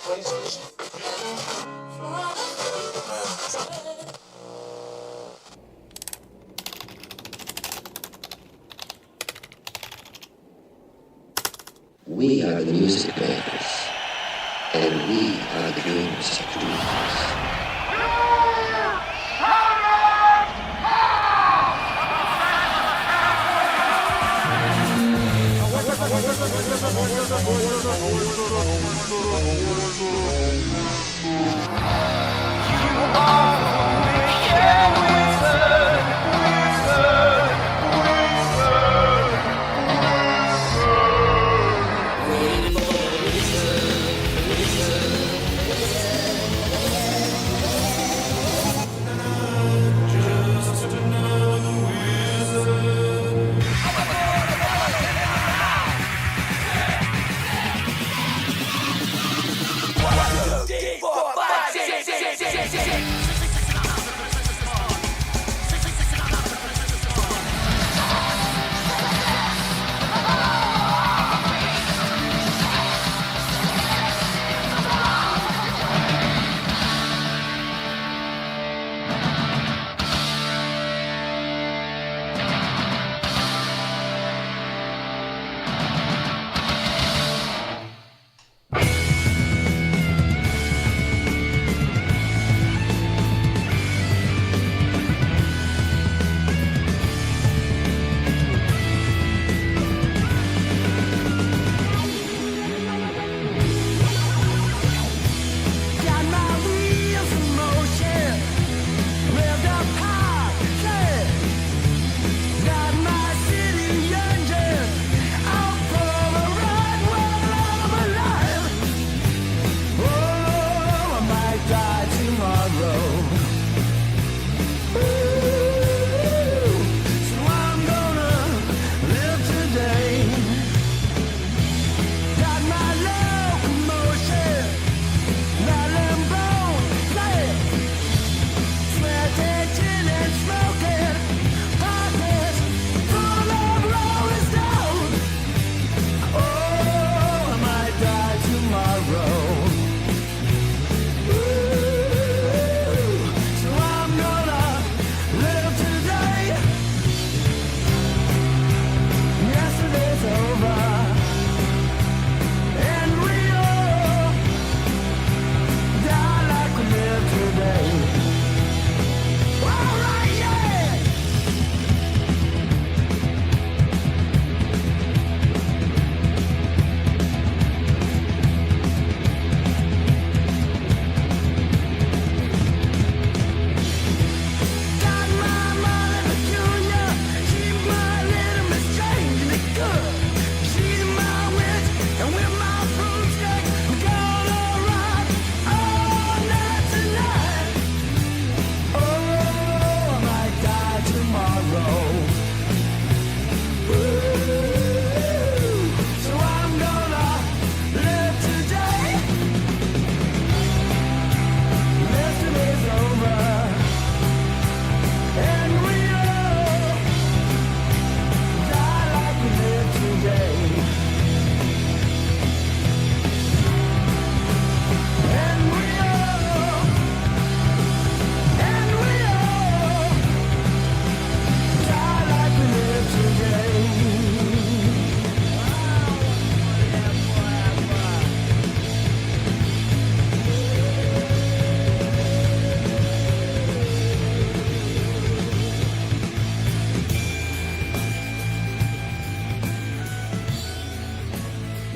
We are the music makers, and we are the dreamers of dreamers.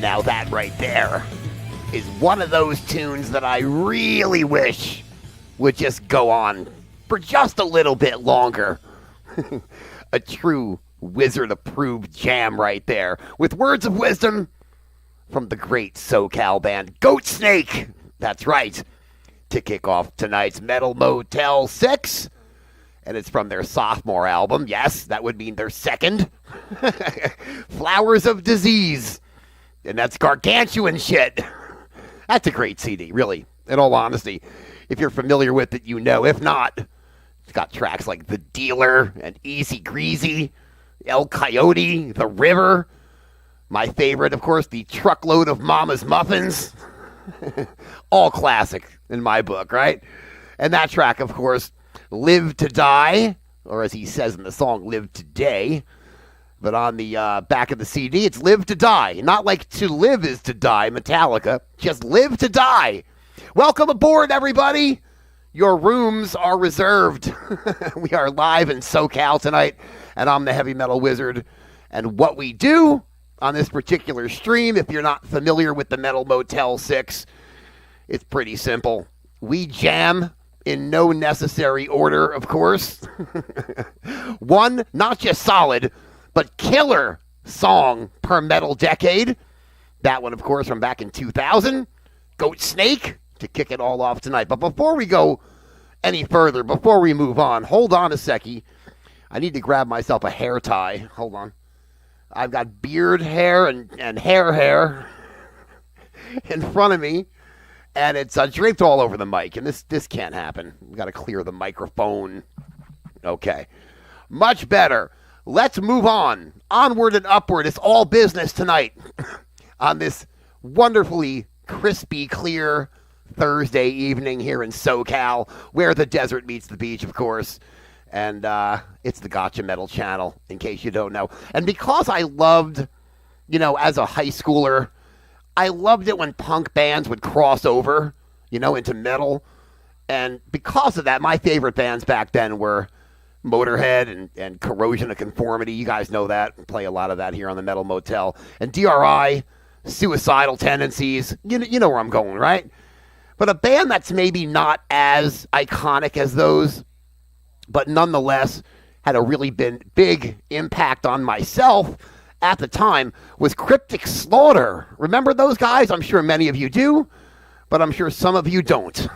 Now that right there is one of those tunes that I really wish would just go on for just a little bit longer. A true Wizard-approved jam right there, with words of wisdom from the great SoCal band Snake. That's right, to kick off tonight's MOTEL SiX. And it's from their sophomore album. Yes, that would mean their second. Flowers of Disease. And that's gargantuan shit. That's a great CD, really, in all honesty. If you're familiar with it, you know. If not, it's got tracks like The Dealer and Easy Greasy, El Coyote, The River. My favorite, of course, The Truckload of Mama's Muffins. All classic in my book, right? And that track, of course, Live to Die, or as he says in the song, Live Today. But on the back of the CD, it's Live to Die. Not like To Live is to Die, Metallica. Just Live to Die. Welcome aboard, everybody. Your rooms are reserved. We are live in SoCal tonight, and I'm the Heavy Metal Wizard. And what we do on this particular stream, if you're not familiar with the Metal Motel 6, it's pretty simple. We jam in no necessary order, of course. One, not just solid, but killer song per metal decade. That one, of course, from back in 2000. Goat Snake to kick it all off tonight. But before we go any further, before we move on, hold on a seckie. I need to grab myself a hair tie. Hold on. I've got beard hair and hair in front of me, and it's draped all over the mic, and this can't happen. We've got to clear the microphone. Okay. Much better. Let's move on. Onward and upward. It's all business tonight on this wonderfully crispy, clear Thursday evening here in SoCal, where the desert meets the beach, of course. And it's the Gotcha Metal channel, in case you don't know. And because I loved, as a high schooler, I loved it when punk bands would cross over, into metal. And because of that, my favorite bands back then were Motorhead and Corrosion of Conformity. You guys know that. We play a lot of that here on the Metal Motel. And DRI, Suicidal Tendencies. You know where I'm going, right? But a band that's maybe not as iconic as those, but nonetheless had a really big impact on myself at the time, was Cryptic Slaughter. Remember those guys? I'm sure many of you do, but I'm sure some of you don't.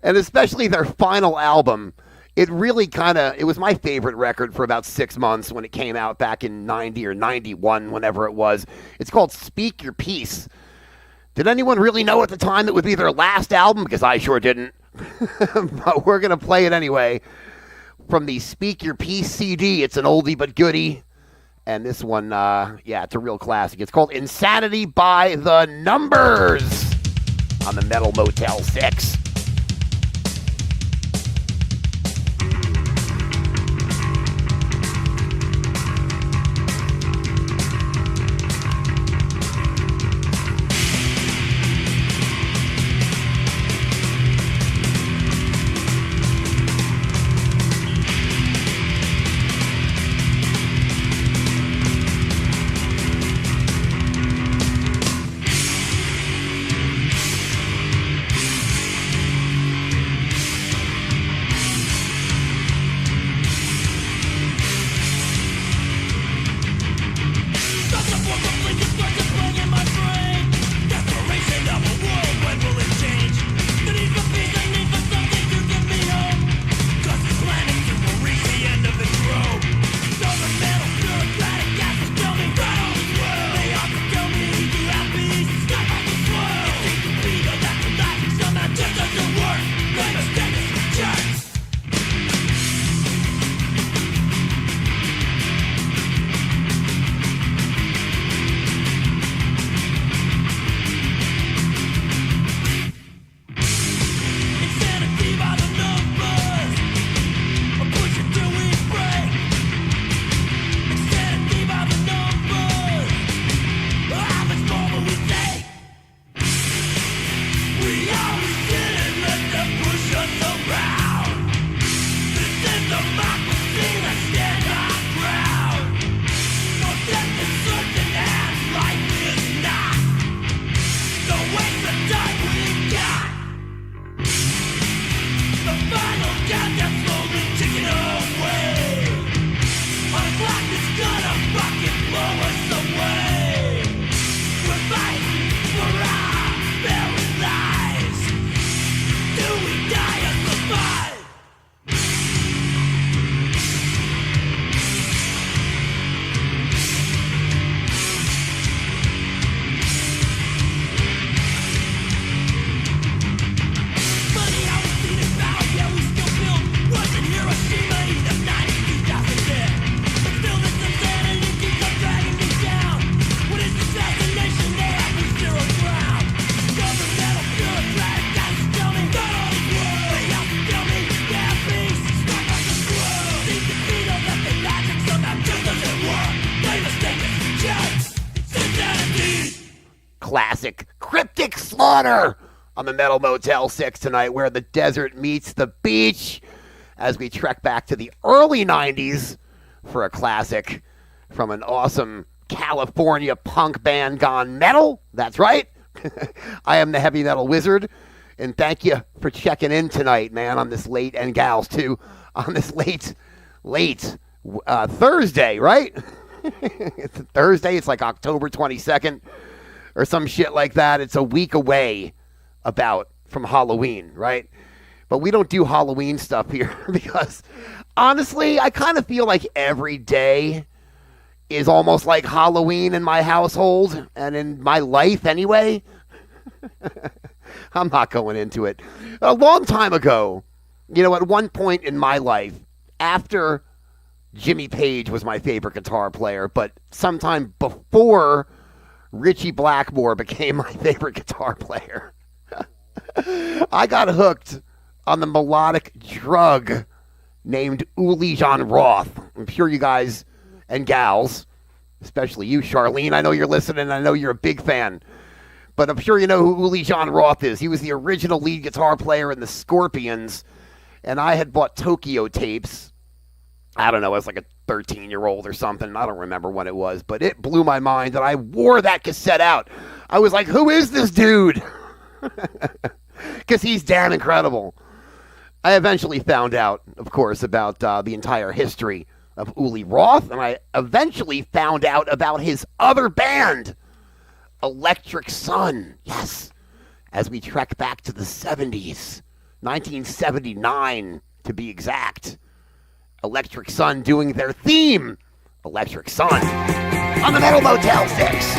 And especially their final album, it really it was my favorite record for about 6 months when it came out back in 90 or 91, whenever it was. It's called Speak Your Peace. Did anyone really know at the time it would be their last album? Because I sure didn't. But we're going to play it anyway. From the Speak Your Peace CD, it's an oldie but goodie. And this one, it's a real classic. It's called Insanity by the Numbers on the Metal Motel 6. classic Cryptic Slaughter on the Metal Motel 6 tonight, where the desert meets the beach, as we trek back to the early 90s for a classic from an awesome California punk band gone metal. That's right. I am the Heavy Metal Wizard, and thank you for checking in tonight, man, on this late, and gals too, on this late Thursday, right? It's a Thursday. It's like October 22nd or some shit like that. It's a week away from Halloween, right? But we don't do Halloween stuff here because, honestly, I kind of feel like every day is almost like Halloween in my household and in my life anyway. I'm not going into it. A long time ago, at one point in my life, after Jimmy Page was my favorite guitar player, but sometime before Richie Blackmore became my favorite guitar player, I got hooked on the melodic drug named Uli Jon Roth. I'm sure you guys and gals, especially you, Charlene, I know you're listening, I know you're a big fan, but I'm sure you know who Uli Jon Roth is. He was the original lead guitar player in the Scorpions, and I had bought Tokyo tapes. I don't know, I was like a 13-year-old or something. I don't remember when it was, but it blew my mind, and I wore that cassette out. I was like, who is this dude? Because he's damn incredible. I eventually found out, of course, about the entire history of Uli Roth, and I eventually found out about his other band, Electric Sun. Yes, as we trek back to the 70s, 1979 to be exact. Electric Sun doing their theme, Electric Sun, on the Metal Motel 6.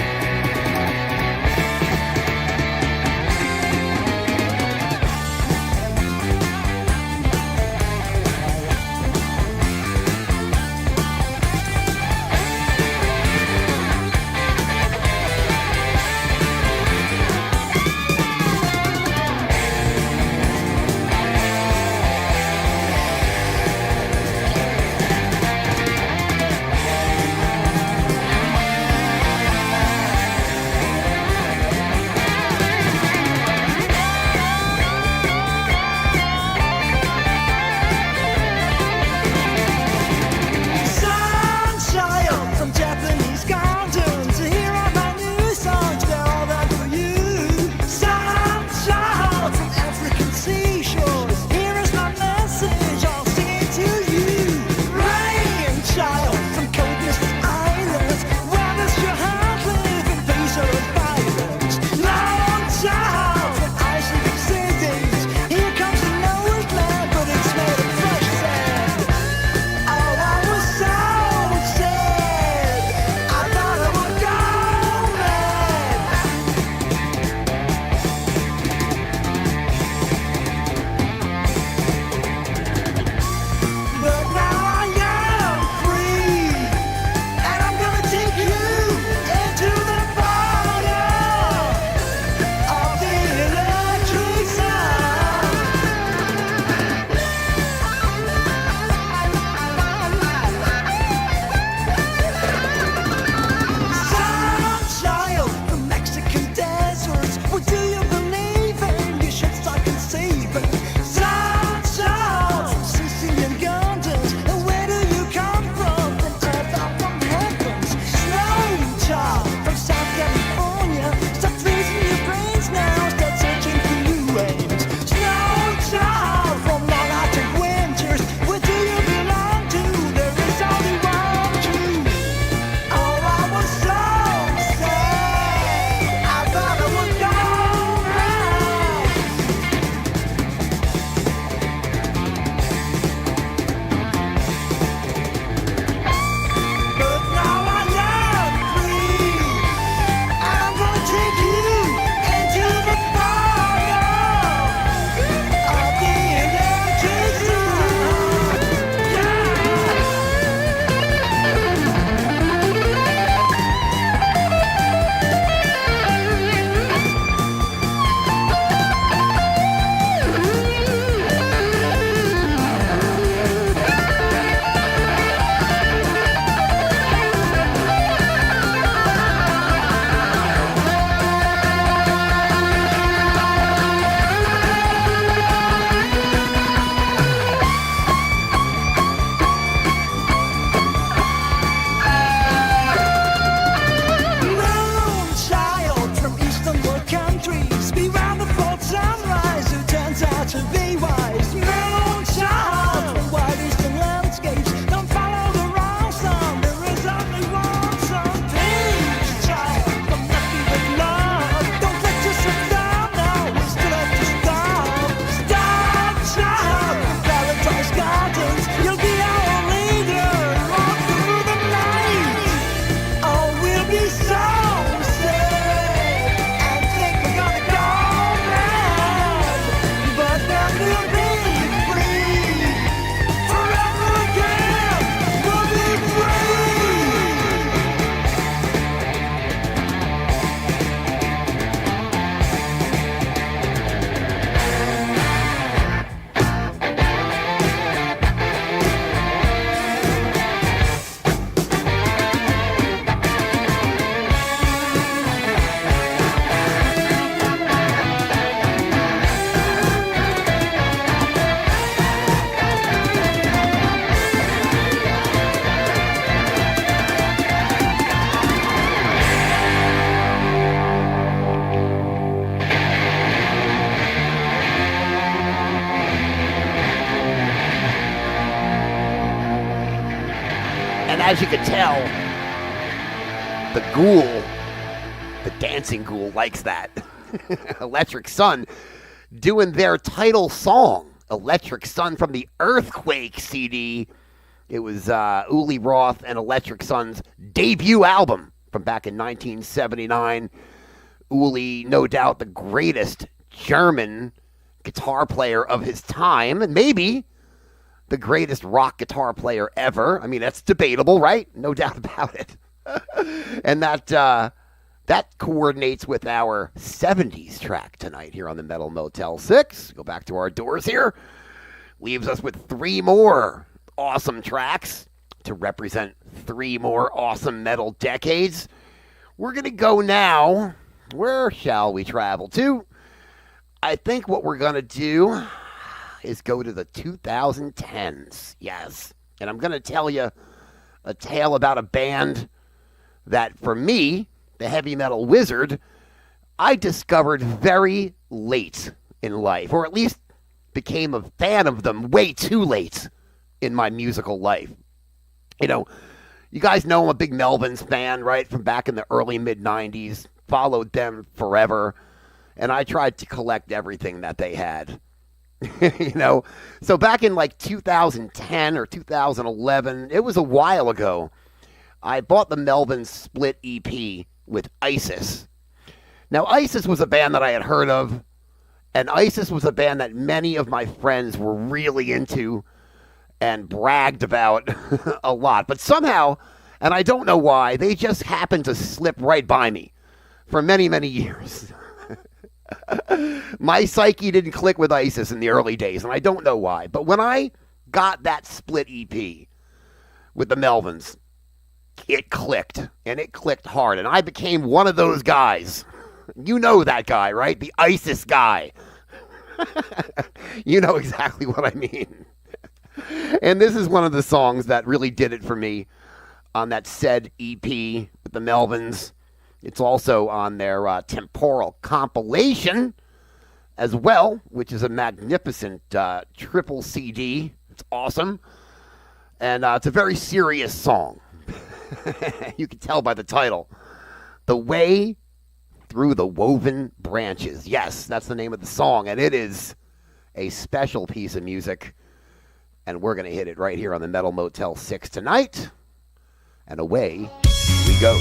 as you can tell, the Ghoul, the dancing Ghoul, likes that. Electric Sun doing their title song, Electric Sun, from the Earthquake CD. It was Uli Roth and Electric Sun's debut album from back in 1979. Uli, no doubt the greatest German guitar player of his time, and maybe the greatest rock guitar player ever. I mean, that's debatable, right? No doubt about it. And that coordinates with our 70s track tonight here on the Metal Motel 6. Go back to our doors here. Leaves us with 3 more awesome tracks to represent 3 more awesome metal decades. We're going to go now. Where shall we travel to? I think what we're going to do is go to the 2010s. Yes. And I'm going to tell you a tale about a band that, for me, the heavy metal wizard, I discovered very late in life, or at least became a fan of them way too late in my musical life. You know, you guys know I'm a big Melvins fan, right, from back in the early mid-90s. Followed them forever, and I tried to collect everything that they had. You know, so back in like 2010 or 2011, it was a while ago, I bought the Melvins split EP with ISIS. Now, ISIS was a band that I had heard of, and ISIS was a band that many of my friends were really into and bragged about a lot. But somehow, and I don't know why, they just happened to slip right by me for many, many years. My psyche didn't click with ISIS in the early days, and I don't know why. But when I got that split EP with the Melvins, it clicked, and it clicked hard, and I became one of those guys. You know that guy, right? The ISIS guy. You know exactly what I mean. And this is one of the songs that really did it for me on that said EP with the Melvins. It's also on their temporal compilation as well, which is a magnificent triple CD. It's awesome. And it's a very serious song. You can tell by the title. The Way Through the Woven Branches. Yes, that's the name of the song. And it is a special piece of music. And we're going to hit it right here on the Metal Motel 6 tonight. And away we go.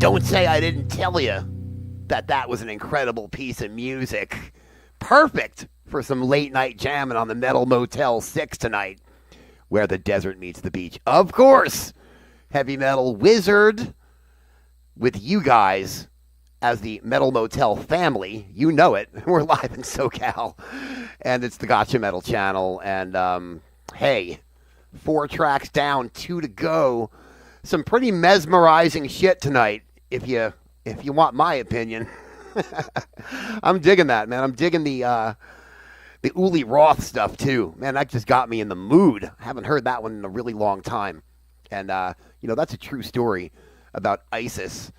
Don't say I didn't tell you that that was an incredible piece of music. Perfect for some late night jamming on the Metal Motel 6 tonight, where the desert meets the beach. Of course, Heavy Metal Wizard with you guys as the Metal Motel family. You know it. We're live in SoCal, and it's the Gotcha Metal channel. And hey, 4 tracks down, 2 to go. Some pretty mesmerizing shit tonight, if you want my opinion. I'm digging that, man. I'm digging the Uli Roth stuff too. Man, that just got me in the mood. I haven't heard that one in a really long time. And that's a true story about ISIS.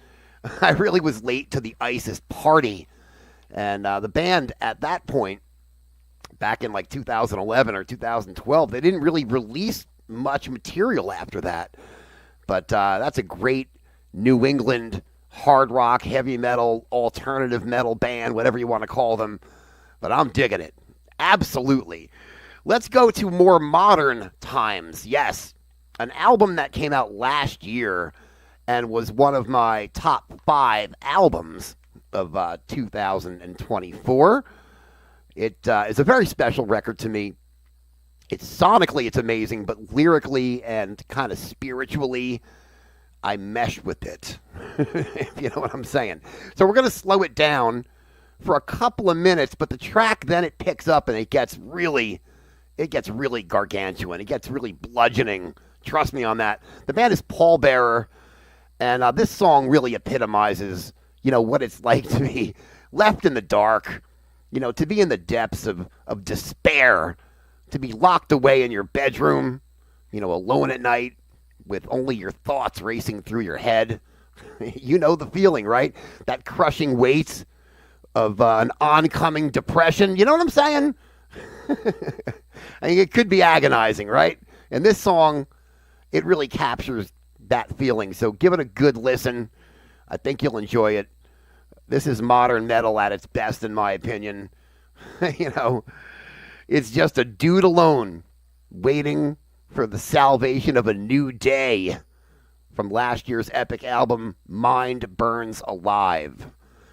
I really was late to the ISIS party. And the band at that point, back in like 2011 or 2012, they didn't really release much material after that. But that's a great New England hard rock, heavy metal, alternative metal band, whatever you want to call them. But I'm digging it. Absolutely. Let's go to more modern times. Yes, an album that came out last year and was one of my top 5 albums of 2024. It is a very special record to me. Sonically, it's amazing, but lyrically and kind of spiritually, I mesh with it, if you know what I'm saying. So we're going to slow it down for a couple of minutes, but the track then it picks up and it gets really gargantuan. It gets really bludgeoning. Trust me on that. The band is Pallbearer, and this song really epitomizes, what it's like to be left in the dark, to be in the depths of despair, to be locked away in your bedroom, alone at night with only your thoughts racing through your head. You know the feeling, right? That crushing weight of an oncoming depression. You know what I'm saying? I think it could be agonizing, right? And this song, it really captures that feeling. So give it a good listen. I think you'll enjoy it. This is modern metal at its best, in my opinion. It's just a dude alone waiting for the salvation of a new day from last year's epic album, Mind Burns Alive.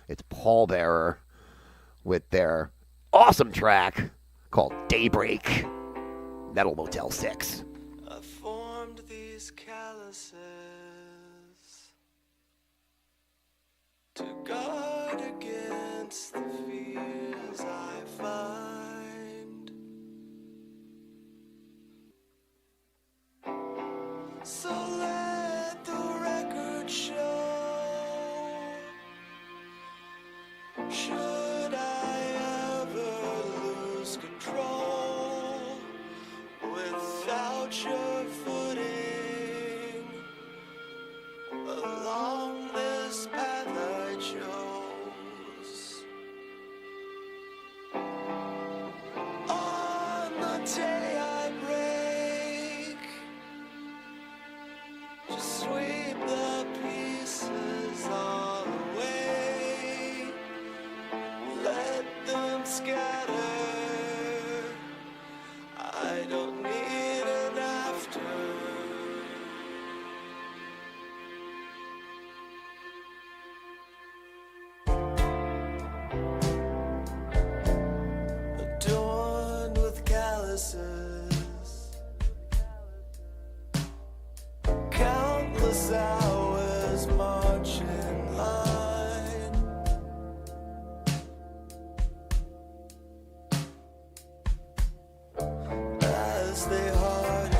It's Pallbearer with their awesome track called Daybreak, Metal Motel 6. I formed these calluses to guard against the fears I find. So let the record show, should I ever lose control without your footing along this path I chose. On the day I break, just sweep the pieces all away, let them scatter. I don't need an after. Adorned with calluses, countless hours march in line. As they harden,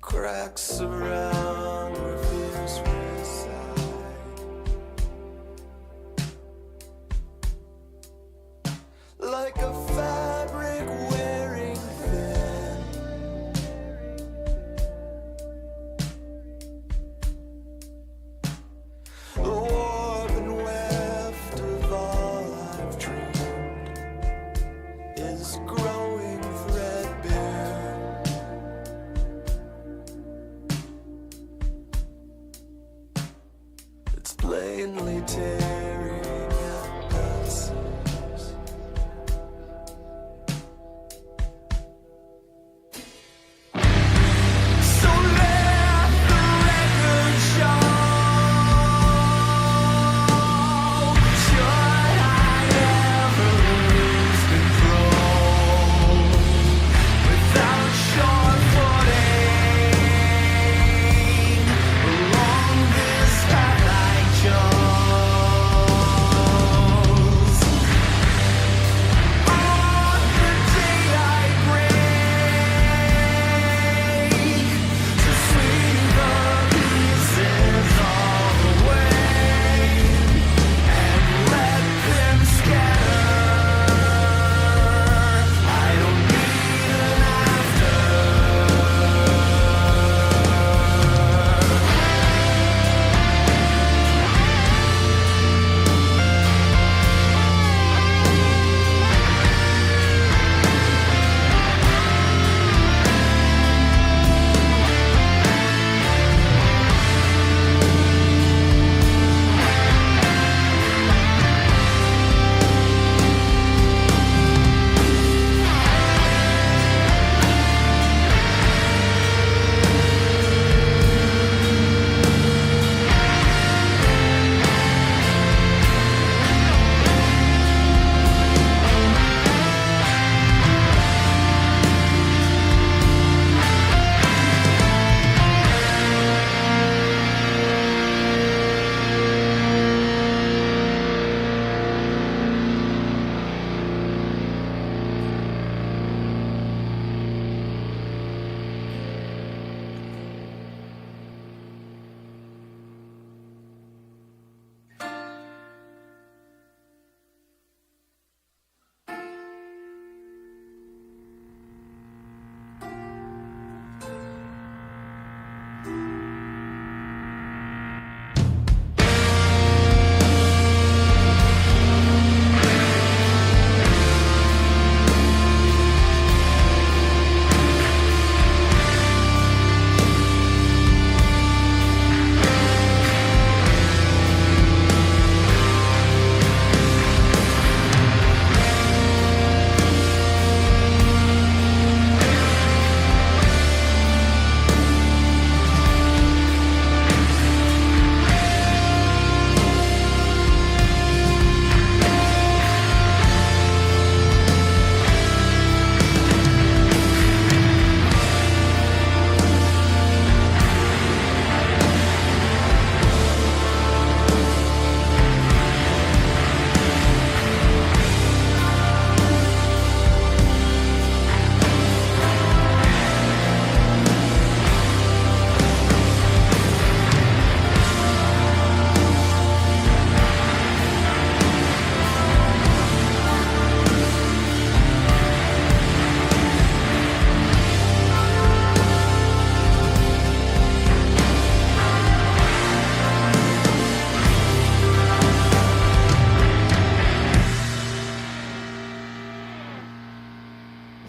cracks around where fears reside, like a fabric wearing thin. The warp and weft of all I've dreamed is growing threadbare.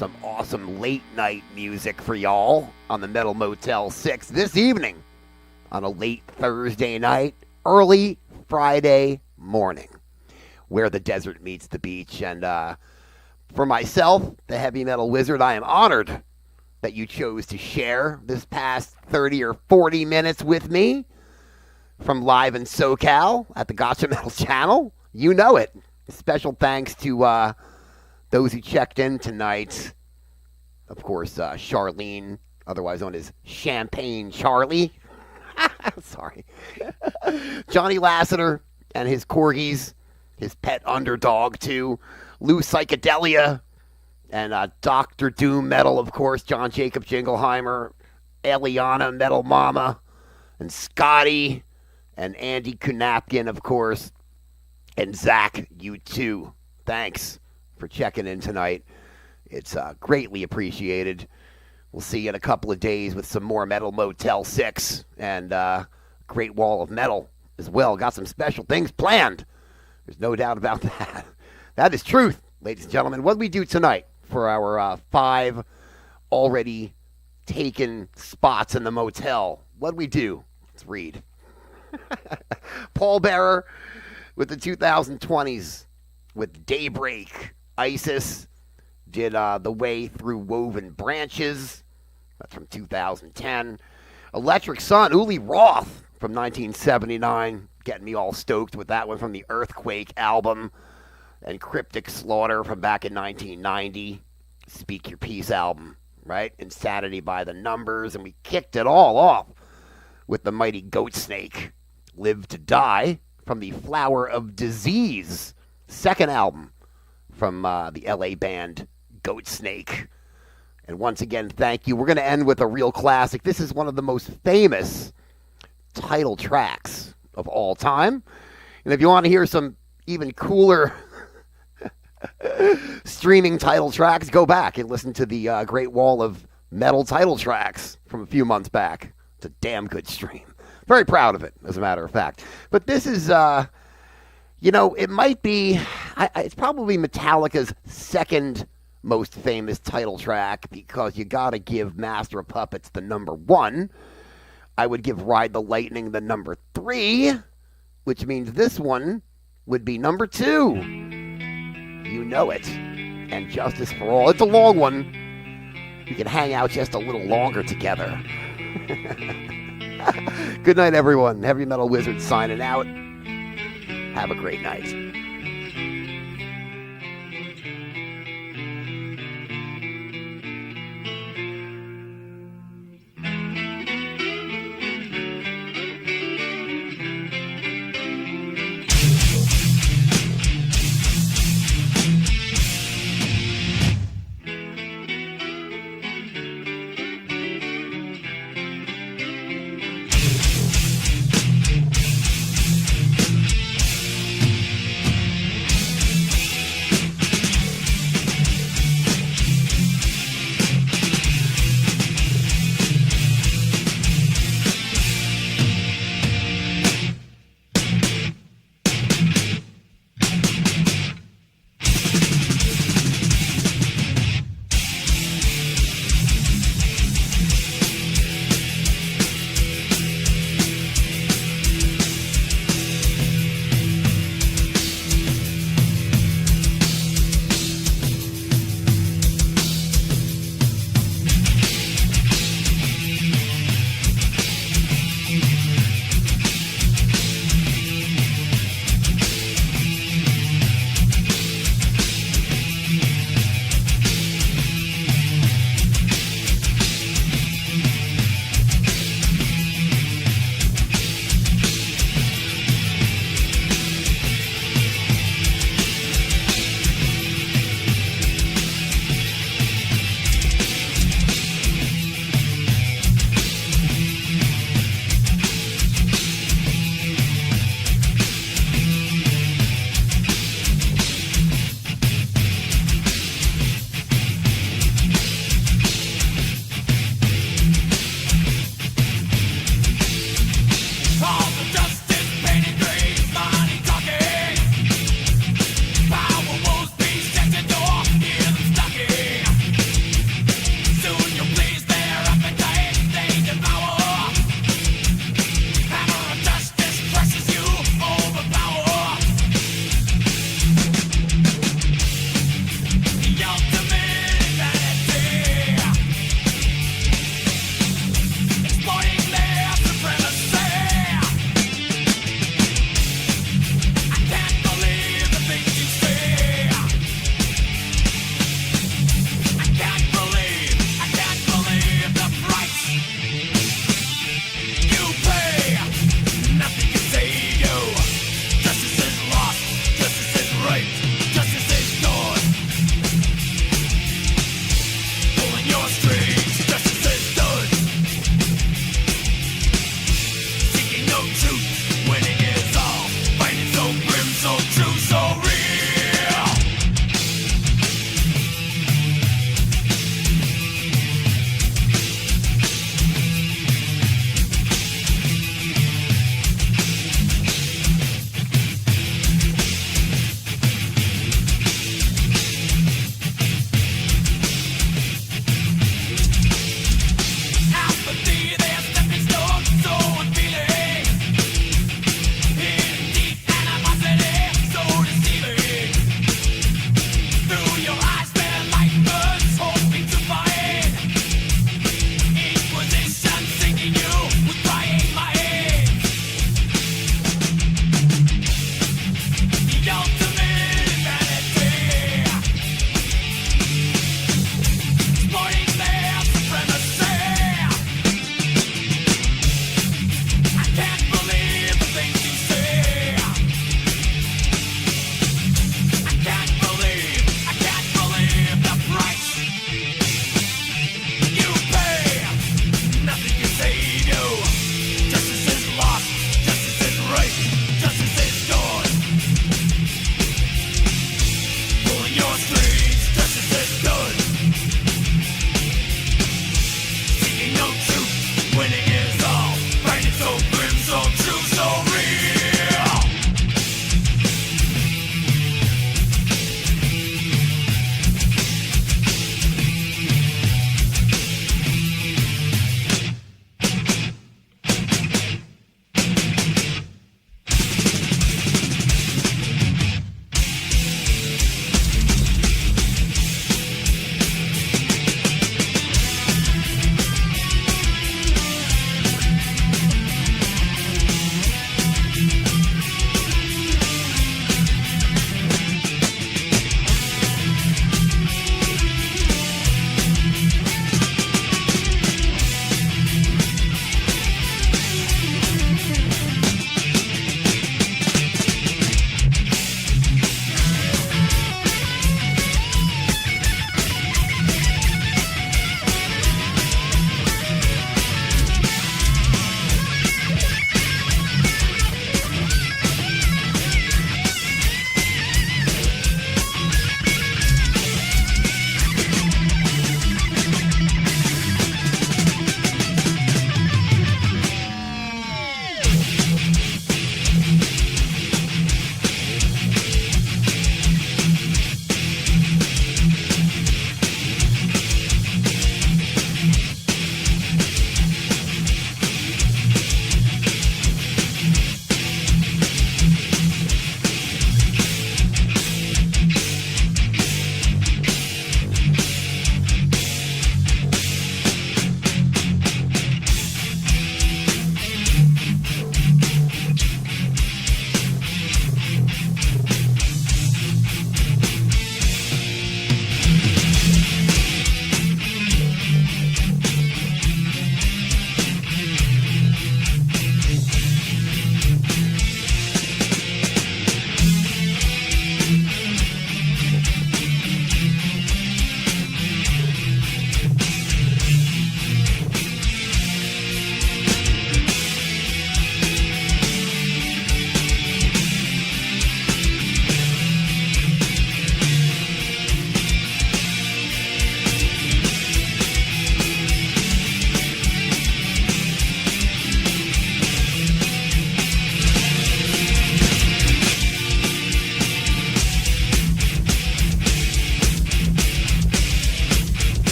some awesome late night music for y'all on the Metal Motel 6 this evening on a late Thursday night, early Friday morning, where the desert meets the beach. And for myself, the heavy metal wizard, I am honored that you chose to share this past 30 or 40 minutes with me from live in SoCal at the Gotcha Metal channel. You know it. Special thanks to those who checked in tonight. Of course, Charlene, otherwise known as Champagne Charlie. Sorry. Johnny Lasseter and his corgis, his pet underdog, too. Lou Psychedelia and Dr. Doom Metal, of course. John Jacob Jingleheimer, Eliana Metal Mama, and Scotty, and Andy Kunapkin, of course. And Zach, you too. Thanks for checking in tonight. It's greatly appreciated. We'll see you in a couple of days with some more Metal Motel 6 and Great Wall of Metal as well. Got some special things planned. There's no doubt about that. That is truth, ladies and gentlemen. What do we do tonight for our 5 already taken spots in the motel? What do we do? Let's read. Paul Bearer with the 2020s with Daybreak. ISIS did The Way Through Woven Branches. That's from 2010. Electric Sun, Uli Roth from 1979. Getting me all stoked with that one from the Earthquake album. And Cryptic Slaughter from back in 1990. Speak Your Peace album, right? Insanity by the Numbers. And we kicked it all off with the mighty Goatsnake, Live to Die, from the Flower of Disease second album from the LA band Goatsnake. And once again, thank you. We're going to end with a real classic. This is one of the most famous title tracks of all time. And if you want to hear some even cooler streaming title tracks, go back and listen to the Great Wall of Metal title tracks from a few months back. It's a damn good stream. Very proud of it, as a matter of fact. But this is, it might be, it's probably Metallica's second most famous title track, because you got to give Master of Puppets the number 1. I would give Ride the Lightning the number 3, which means this one would be number 2. You know it. And Justice for All. It's a long one. We can hang out just a little longer together. Good night, everyone. Heavy Metal Wizard signing out. Have a great night.